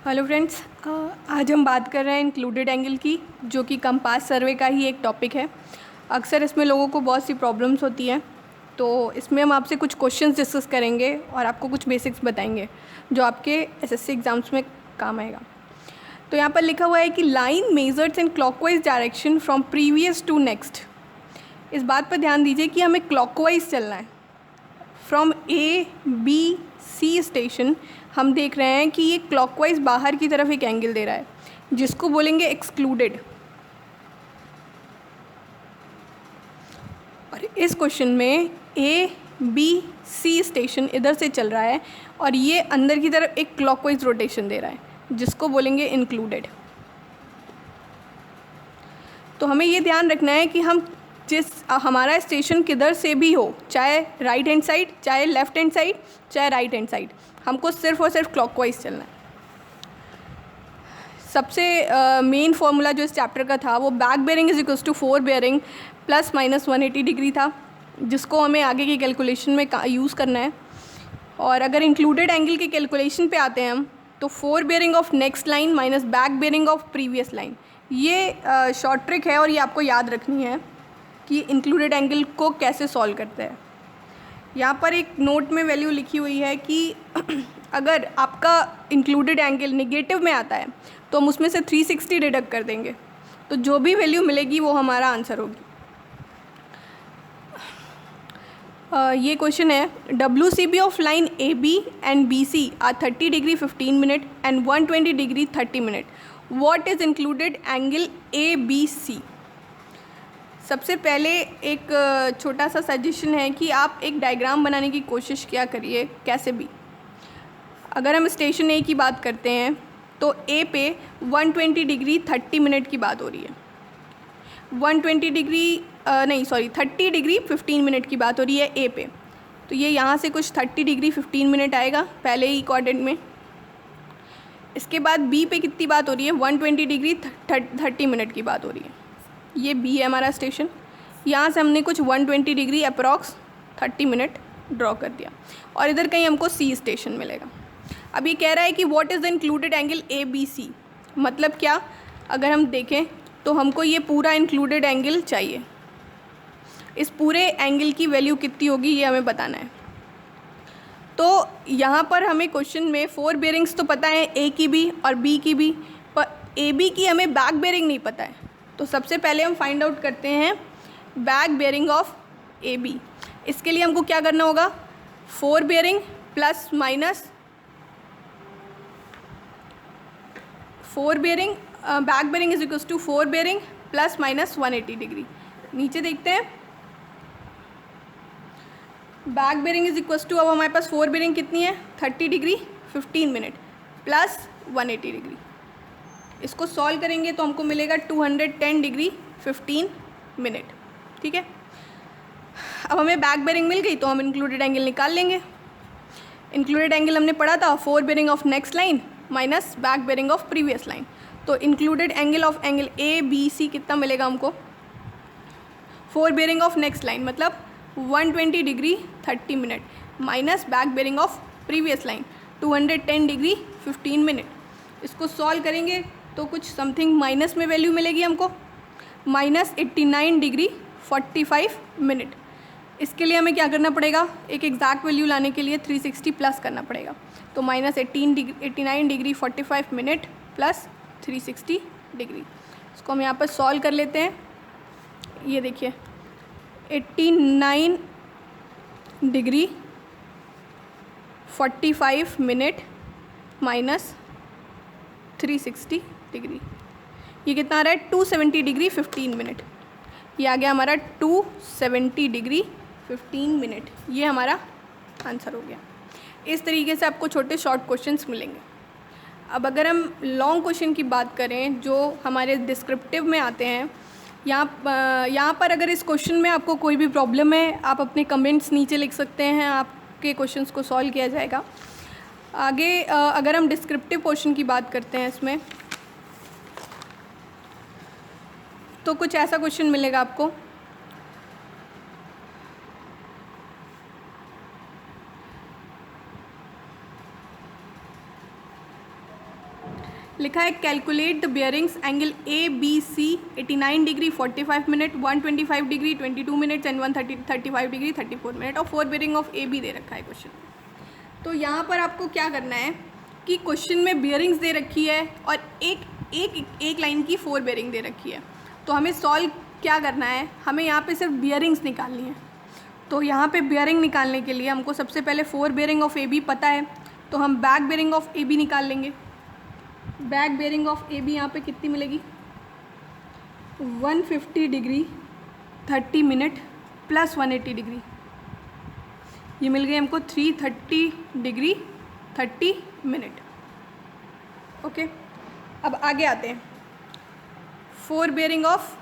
Hello friends, आज हम बात कर रहे हैं इंक्लूडेड एंगल की, जो कि कंपास सर्वे का ही एक टॉपिक है। अक्सर इसमें लोगों को बहुत सी प्रॉब्लम्स होती हैं, तो इसमें हम आपसे कुछ क्वेश्चंस डिस्कस करेंगे और आपको कुछ बेसिक्स बताएंगे जो आपके एसएससी एग्ज़ाम्स में काम आएगा। तो यहाँ पर लिखा हुआ है कि line measures in clockwise direction from previous to next. इस बात पर ध्यान दीजिए कि हमें क्लॉकवाइज चलना है। From A B C station हम देख रहे हैं कि ये क्लॉकवाइज बाहर की तरफ एक एंगल दे रहा है, जिसको बोलेंगे एक्सक्लूडेड। और इस क्वेश्चन में ए बी सी स्टेशन इधर से चल रहा है और ये अंदर की तरफ एक क्लॉकवाइज रोटेशन दे रहा है, जिसको बोलेंगे इंक्लूडेड। तो हमें ये ध्यान रखना है कि हम हमारा स्टेशन किधर से भी हो, चाहे राइट हैंड साइड, चाहे लेफ्ट हैंड साइड, चाहे राइट हैंड साइड, हमको सिर्फ और सिर्फ क्लॉकवाइज चलना है। सबसे मेन फॉर्मूला जो इस चैप्टर का था वो back bearing is equals to fore bearing plus minus 180 degree था, जिसको हमें आगे की कैलकुलेशन में यूज़ करना है। और अगर इंक्लूडेड एंगल के कैलकुलेशन पे आते हैं हम, तो four bearing of next line minus back bearing of previous line, ये शॉर्ट ट्रिक है और ये आपको याद रखनी है कि इंक्लूडेड एंगल को कैसे सॉल्व करते हैं। यहाँ पर एक नोट में वैल्यू लिखी हुई है कि अगर आपका इंक्लूडेड एंगल निगेटिव में आता है तो हम उसमें से 360 डिडक्ट कर देंगे, तो जो भी वैल्यू मिलेगी वो हमारा आंसर होगी। ये क्वेश्चन है, WCB of line AB and BC are 30 degree 15 minute and 120 degree 30 minute. What is included angle ABC? सबसे पहले एक छोटा सा सजेशन है कि आप एक डायग्राम बनाने की कोशिश किया करिए कैसे भी। अगर हम स्टेशन A की बात करते हैं तो A पे 120 डिग्री 30 मिनट की बात हो रही है, 120 डिग्री 30 डिग्री 15 मिनट की बात हो रही है A पे। तो ये यहाँ से कुछ 30 डिग्री 15 मिनट आएगा पहले ही कोऑर्डिनेट में। इसके बाद B पे कितनी बात हो रही है, 120 डिग्री 30 मिनट की बात हो रही है। ये B है हमारा स्टेशन। यहाँ से हमने कुछ 120 डिग्री अप्रॉक्स 30 मिनट ड्रॉ कर दिया और इधर कहीं हमको C स्टेशन मिलेगा। अब ये कह रहा है कि what is the included angle ABC। मतलब क्या, अगर हम देखें तो हमको ये पूरा इंक्लूडेड एंगल चाहिए। इस पूरे एंगल की वैल्यू कितनी होगी ये हमें बताना है। तो यहाँ पर हमें क्वेश्चन में फोर बेयरिंग्स तो पता है, A की भी और B की भी, पर AB की हमें बैक बेयरिंग नहीं पता है। तो सबसे पहले हम फाइंड आउट करते हैं बैक बेयरिंग ऑफ AB। इसके लिए हमको क्या करना होगा, fore bearing plus minus fore bearing, back bearing is equals to fore bearing plus minus 180 degree. नीचे देखते हैं, back bearing is equals to, अब हमारे पास फोर बेयरिंग कितनी है, 30 डिग्री 15 मिनट प्लस 180 डिग्री। इसको सॉल्व करेंगे तो हमको मिलेगा 210 डिग्री 15 मिनट। ठीक है, अब हमें बैक बेयरिंग मिल गई तो हम इंक्लूडेड एंगल निकाल लेंगे। इंक्लूडेड एंगल हमने पढ़ा था fore bearing of next line minus back bearing of previous line. तो included angle of angle ABC कितना मिलेगा हमको, fore bearing of next line मतलब 120 degree 30 minute minus back bearing of previous line 210 degree 15 minute. इसको solve करेंगे तो कुछ something minus में वैल्यू मिलेगी हमको, माइनस 89 डिग्री 45 मिनट। इसके लिए हमें क्या करना पड़ेगा, एक एग्जैक्ट वैल्यू लाने के लिए 360 प्लस करना पड़ेगा। तो minus 89 degree 45 minute plus 360 degree. इसको हम यहाँ पर सॉल्व कर लेते हैं। ये देखिए 89 डिग्री 45 मिनट माइनस 360 डिग्री, ये कितना आ रहा है, 270 डिग्री 15 मिनट। ये आ गया हमारा 270 डिग्री 15 मिनट। ये हमारा आंसर हो गया। इस तरीके से आपको छोटे शॉर्ट क्वेश्चंस मिलेंगे। अब अगर हम लॉन्ग क्वेश्चन की बात करें जो हमारे डिस्क्रिप्टिव में आते हैं, यहाँ पर अगर इस क्वेश्चन में आपको कोई भी प्रॉब्लम है आप अपने कमेंट्स नीचे लिख सकते हैं, आपके क्वेश्चंस को सॉल्व किया जाएगा। आगे अगर हम डिस्क्रिप्टिव पोर्शन की बात करते हैं इसमें, तो कुछ ऐसा क्वेश्चन मिलेगा आपको, लिखा है calculate the bearings angle A B C 89 degree 45 minute, 125 degree 22 minutes and 135 degree 34 minute, और 4 बियरिंग ऑफ ए बी दे रखा है क्वेश्चन। तो यहाँ पर आपको क्या करना है कि क्वेश्चन में बियरिंग्स दे रखी है और एक लाइन की 4 बियरिंग दे रखी है। तो हमें सॉल्व क्या करना है, हमें यहाँ पे सिर्फ बियरिंग्स निकालनी है। तो यहाँ पे बियरिंग निकालने के लिए हमको सबसे पहले 4 बियरिंग ऑफ ए बी पता है, तो हम back bearing of A B निकाल लेंगे। Back bearing of A B यहाँ पे कितनी मिलेगी, 150 डिग्री 30 मिनट प्लस 180 डिग्री, ये मिल गई हमको 330 डिग्री 30 मिनट। ओके, अब आगे आते हैं, 4 बियरिंग ऑफ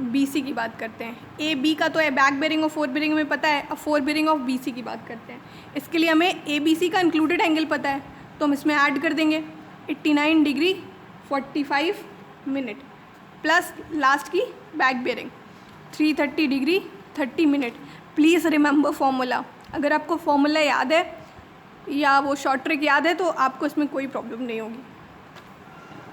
बी सी की बात करते हैं। ए बी का तो है बैक बियरिंग और 4 बियरिंग में पता है, अब 4 बियरिंग ऑफ बी सी की बात करते हैं। इसके लिए हमें ए बी सी का इंक्लूडेड एंगल पता है, तो हम इसमें ऐड कर देंगे 89 डिग्री 45 मिनट प्लस लास्ट की back bearing 330 degree 30 minute. Please remember formula, अगर आपको फॉर्मूला याद है या वो शॉर्ट ट्रिक याद है तो आपको इसमें कोई प्रॉब्लम नहीं होगी।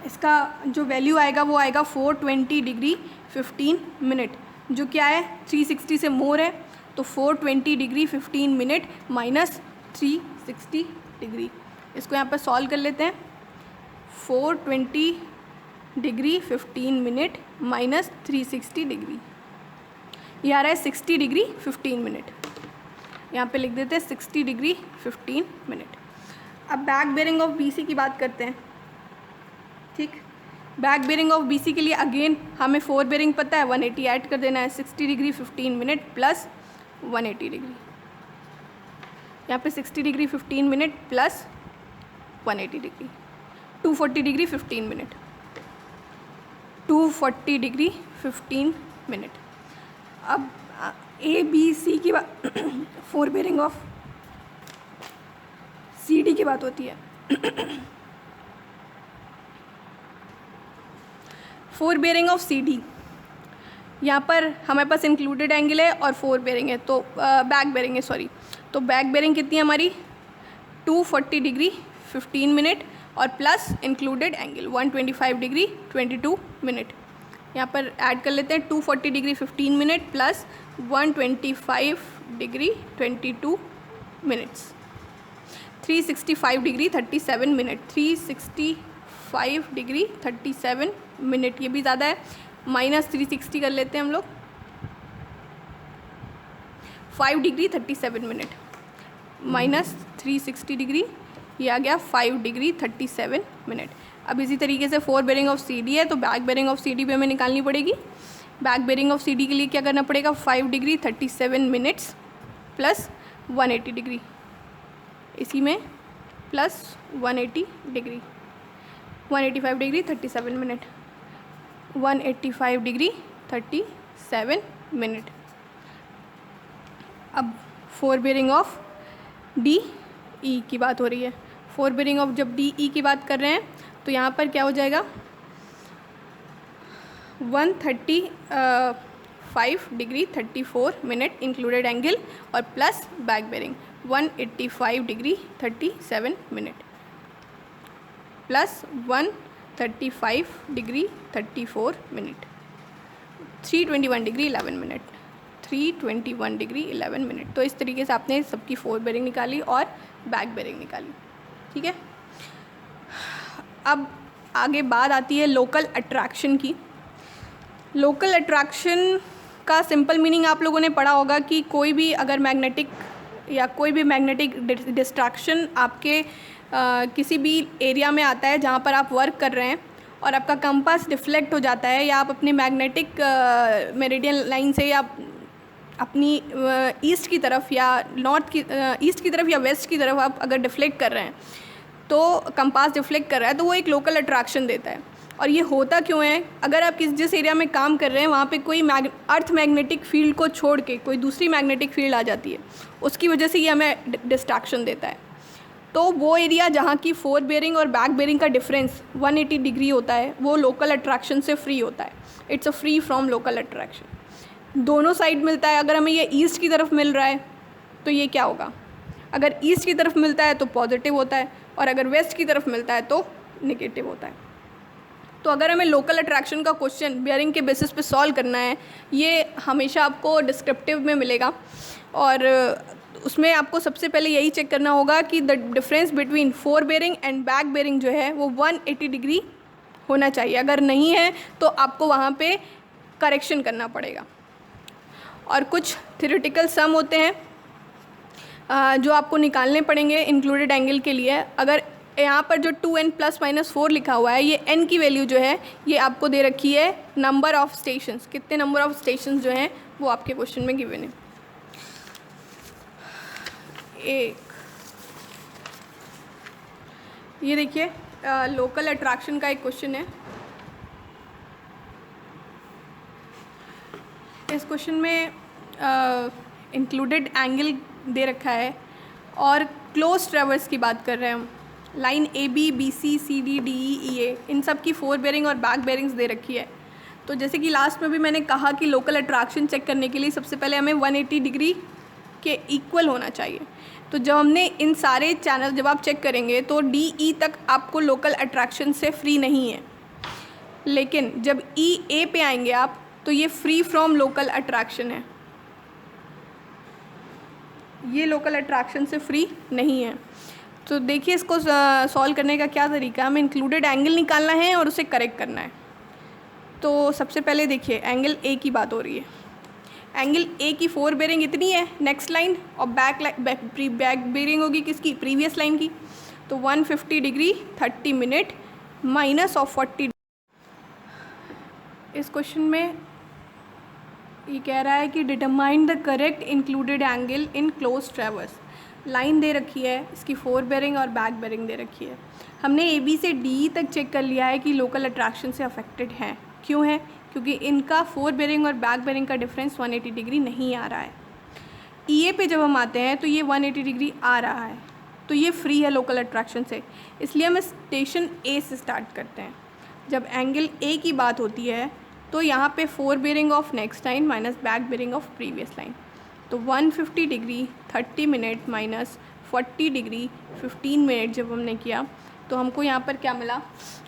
इसका जो वैल्यू आएगा वो आएगा 420 डिग्री 15 मिनट, जो क्या है 360 से मोर है, तो 420 डिग्री 15 मिनट माइनस 360 डिग्री। इसको यहाँ पर सॉल्व कर लेते हैं। 420 डिग्री 15 मिनट माइनस 360 डिग्री, ये आ रहा है 60 डिग्री 15 मिनट। यहाँ पे लिख देते हैं 60 डिग्री 15 मिनट। अब बैक बेरिंग ऑफ बीसी की बात करते हैं। ठीक, बैक बेरिंग ऑफ बीसी के लिए अगेन हमें 4 बेरिंग पता है, 180 ऐड कर देना है, 60 डिग्री 15 मिनट प्लस 180 डिग्री। यहाँ पे 60 degree 15 minute plus 180 degree, 240 degree 15 minute, 240 degree 15 minute. अब ए बी सी की बात 4 बेरिंग ऑफ सी डी की बात होती है। 4 बेरिंग ऑफ सी डी, यहाँ पर हमारे पास इंक्लूडेड एंगल है और 4 बेरिंग है, तो बैक बेरिंग है सॉरी, तो बैक बेरिंग कितनी है हमारी 240 डिग्री 15 मिनट और plus included angle 125 degree 22 minute. यहाँ पर ऐड कर लेते हैं 240 degree 15 minute plus 125 degree 22 minutes, 365 degree 37 minute, 365 degree 37 minute, ये भी ज़्यादा है, माइनस 360 कर लेते हैं हम लोग, 5 डिग्री 37 मिनट माइनस 360 डिग्री, ये आ गया 5 डिग्री 37 मिनट। अब इसी तरीके से 4 बेरिंग ऑफ सी डी है, तो back bearing of C D भी हमें निकालनी पड़ेगी। Back bearing of C D के लिए क्या करना पड़ेगा, 5 डिग्री 37 मिनट्स प्लस 180 डिग्री, इसी में plus 180 degree, 185 degree 37 minute, 185 degree 37 minute. अब 4 बेरिंग ऑफ डी ई की बात हो रही है। 4 बेरिंग ऑफ जब डी ई की बात कर रहे हैं तो यहाँ पर क्या हो जाएगा 135 डिग्री 34 मिनट इंक्लूडेड एंगल और plus back bearing 185 degree 37 minute plus 135 degree 34 minute, 321 degree 11 minute, 321 degree 11 minute. तो इस तरीके से आपने सबकी 4 बेरिंग निकाली और बैक बेरिंग निकाली। ठीक है, अब आगे बात आती है लोकल अट्रैक्शन की। लोकल अट्रैक्शन का सिंपल मीनिंग आप लोगों ने पढ़ा होगा कि कोई भी अगर मैग्नेटिक या कोई भी मैग्नेटिक डिस्ट्रैक्शन आपके किसी भी एरिया में आता है जहाँ पर आप वर्क कर रहे हैं और आपका कंपास डिफ्लेक्ट हो जाता है, या आप अपने मैग्नेटिक मेरिडियन लाइन से या अपनी ईस्ट की तरफ या नॉर्थ की ईस्ट की तरफ या वेस्ट की तरफ आप अगर डिफ्लेक्ट कर रहे हैं, तो कंपास डिफ्लेक्ट कर रहा है, तो वो एक लोकल अट्रैक्शन देता है। और ये होता क्यों है, अगर आप जिस एरिया में काम कर रहे हैं वहाँ पे कोई अर्थ मैग्नेटिक फील्ड को छोड़ के कोई दूसरी मैग्नेटिक फील्ड आ जाती है, उसकी वजह से ये हमें डिस्ट्रैक्शन देता है। तो वो एरिया जहाँ की 4 बेरिंग और बैक बेरिंग का डिफरेंस 180 डिग्री होता है, वो लोकल अट्रैक्शन से फ्री होता है। It's a free from local attraction. दोनों साइड मिलता है, अगर हमें ये ईस्ट की तरफ मिल रहा है तो ये क्या होगा, अगर ईस्ट की तरफ मिलता है तो पॉजिटिव होता है, और अगर वेस्ट की तरफ मिलता है तो नेगेटिव होता है। तो अगर हमें लोकल अट्रैक्शन का क्वेश्चन बियरिंग के बेसिस पे सॉल्व करना है, ये हमेशा आपको डिस्क्रिप्टिव में मिलेगा और उसमें आपको सबसे पहले यही चेक करना होगा कि the difference between fore bearing and back bearing जो है वो 180 डिग्री होना चाहिए। अगर नहीं है तो आपको वहाँ पे करेक्शन करना पड़ेगा। और कुछ थ्योरेटिकल सम होते हैं जो आपको निकालने पड़ेंगे इंक्लूडेड एंगल के लिए। अगर यहाँ पर जो 2n ± 4 लिखा हुआ है, ये n की वैल्यू जो है ये आपको दे रखी है नंबर ऑफ़ स्टेशंस, कितने नंबर ऑफ़ स्टेशंस जो हैं वो आपके क्वेश्चन में गिवन है। एक ये देखिए लोकल अट्रैक्शन का एक क्वेश्चन है। इस क्वेश्चन में इंक्लूडेड एंगल दे रखा है और क्लोज ट्रैवर्स की बात कर रहे हैं हम। Line A B B C C D D E A इन सब की फोर बेरिंग और बैक बेरिंग्स दे रखी है। तो जैसे कि लास्ट में भी मैंने कहा कि लोकल अट्रैक्शन चेक करने के लिए सबसे पहले हमें 180 डिग्री के इक्वल होना चाहिए। तो जब हमने इन सारे चैनल जब आप चेक करेंगे तो डी ई तक आपको लोकल अट्रैक्शन से फ्री नहीं है, लेकिन जब ई ए पे आएंगे आप तो ये फ्री फ्रॉम लोकल अट्रैक्शन है, ये लोकल अट्रैक्शन से फ्री नहीं है। तो देखिए इसको सॉल्व करने का क्या तरीका है, हमें इंक्लूडेड एंगल निकालना है और उसे करेक्ट करना है। तो सबसे पहले देखिए एंगल ए की बात हो रही है। एंगल ए की फोर बेरिंग इतनी है नेक्स्ट लाइन और बैक बेरिंग होगी किसकी, प्रीवियस लाइन की। तो 150 डिग्री 30 मिनट माइनस ऑफ 40। इस क्वेश्चन में ये कह रहा है कि determine the correct included angle in close traverse. Line दे रखी है, इसकी फोर बेरिंग और बैक बेरिंग दे रखी है। हमने ए बी से डी तक चेक कर लिया है कि लोकल अट्रैक्शन से अफेक्टेड हैं। क्यों है? क्योंकि इनका फोर बेरिंग और बैक बेरिंग का डिफरेंस 180 डिग्री नहीं आ रहा है। ई ए पे जब हम आते हैं तो ये 180 डिग्री आ रहा है, तो ये फ्री है लोकल अट्रैक्शन से, इसलिए हम स्टेशन ए से स्टार्ट करते हैं। जब एंगल ए की बात होती है तो यहाँ पे fore bearing of next line minus back bearing of previous line. तो 150 degree 30 minute minus 40 degree 15 minute जब हमने किया तो हमको यहाँ पर क्या मिला,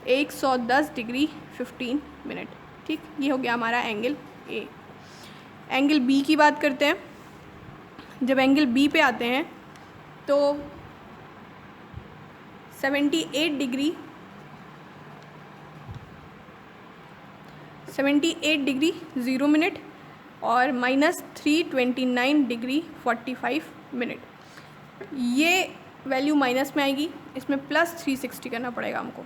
110 डिग्री 15 मिनट। ठीक, ये हो गया हमारा एंगल ए। एंगल बी की बात करते हैं। जब एंगल बी पे आते हैं तो 78 डिग्री 0 मिनट और माइनस 329 डिग्री 45 मिनट। ये वैल्यू माइनस में आएगी, इसमें प्लस 360 करना पड़ेगा हमको।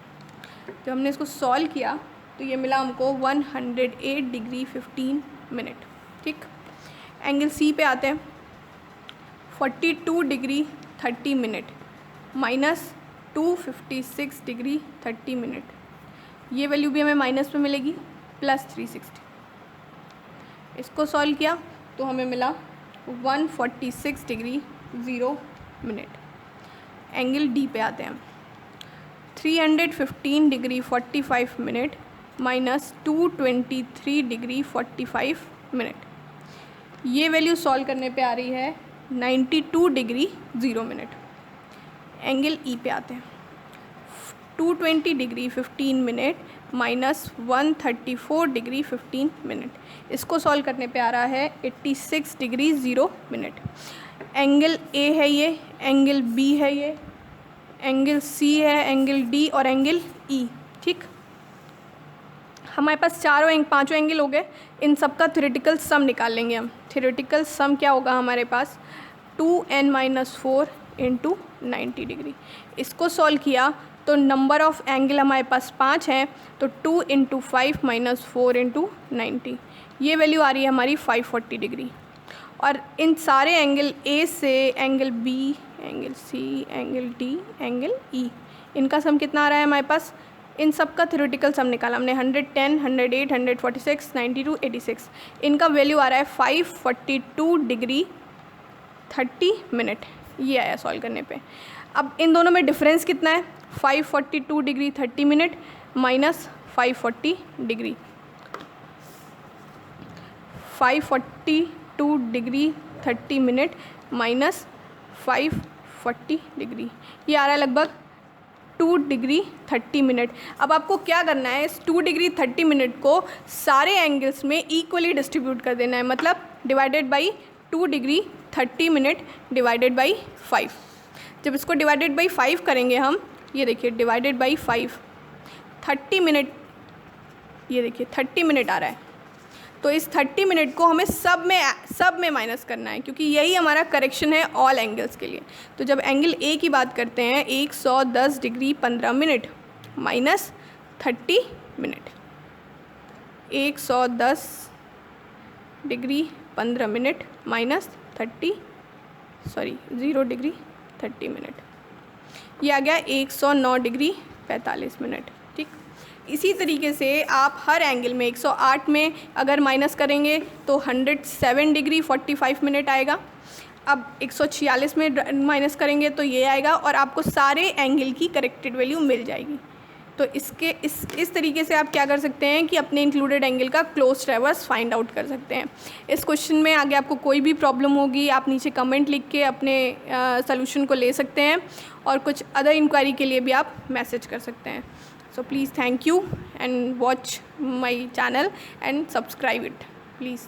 जब हमने इसको सॉल्व किया तो ये मिला हमको 108 डिग्री 15 मिनट। ठीक, एंगल सी पे आते हैं। 42 degree 30 minute minus 256 degree 30 minute. ये वैल्यू भी हमें माइनस में मिलेगी, प्लस 360। इसको सॉल्व किया तो हमें मिला 146 डिग्री 0 मिनट। एंगल डी पे आते हैं। 315 degree 45 minute minus 223 degree 45 minute. ये वैल्यू सॉल्व करने पे आ रही है 92 डिग्री 0 मिनट। एंगल ई पे आते हैं। 220 degree 15 minute minus 134 degree 15 minute. इसको सॉल्व करने पे आ रहा है 86 डिग्री 0 मिनट। एंगल ए है ये, एंगल बी है ये, एंगल सी है, एंगल डी और एंगल ई। ठीक, हमारे पास पांचों एंगल हो गए। इन सब का थ्योरेटिकल सम निकाल लेंगे हम। थ्योरेटिकल सम क्या होगा हमारे पास, 2n-4 इंटू 90 डिग्री। इसको सॉल्व किया तो नंबर ऑफ़ एंगल हमारे पास 5 हैं, तो 2 × 5 माइनस 4 × 90, ये वैल्यू आ रही है हमारी 540 डिग्री। और इन सारे एंगल ए से angle B, angle C, angle D, angle E, इनका सम कितना आ रहा है हमारे पास, इन सब का थ्योरेटिकल सम निकाला हमने। 110, 108, 146, 92, 86। इनका वैल्यू आ रहा है 542 डिग्री 30 मिनट। ये आया सॉल्व करने पे। अब इन दोनों में डिफरेंस कितना है, 542 degree 30 minute minus 540 degree. 542 degree 30 minute minus 540 degree, ये आ रहा है लगभग 2 डिग्री 30 मिनट। अब आपको क्या करना है, इस 2 डिग्री 30 मिनट को सारे एंगल्स में इक्वली डिस्ट्रीब्यूट कर देना है, मतलब divided by 2 degree 30 minute divided by 5। जब इसको डिवाइडेड बाई 5 करेंगे हम, ये देखिए डिवाइडेड बाई 5, 30 मिनट, ये देखिए 30 मिनट आ रहा है। तो इस 30 मिनट को हमें सब में माइनस करना है, क्योंकि यही हमारा करेक्शन है ऑल एंगल्स के लिए। तो जब एंगल ए की बात करते हैं, 110 degree 15 minute minus 30 minute, 110 degree 15 minute minus 0 degree 30 minute, ये आ गया 109 डिग्री 45 मिनट। ठीक, इसी तरीके से आप हर एंगल में 108 में अगर माइनस करेंगे तो 107 डिग्री 45 मिनट आएगा। अब 146 में माइनस करेंगे तो ये आएगा, और आपको सारे एंगल की करेक्टेड वैल्यू मिल जाएगी। तो इस तरीके से आप क्या कर सकते हैं कि अपने इंक्लूडेड एंगल का क्लोज ट्रैवर्स फाइंड आउट कर सकते हैं। इस क्वेश्चन में आगे आपको कोई भी प्रॉब्लम होगी, आप नीचे कमेंट लिख के अपने सोल्यूशन को ले सकते हैं, और कुछ अदर इंक्वायरी के लिए भी आप मैसेज कर सकते हैं। So please thank you and watch my channel and subscribe it please.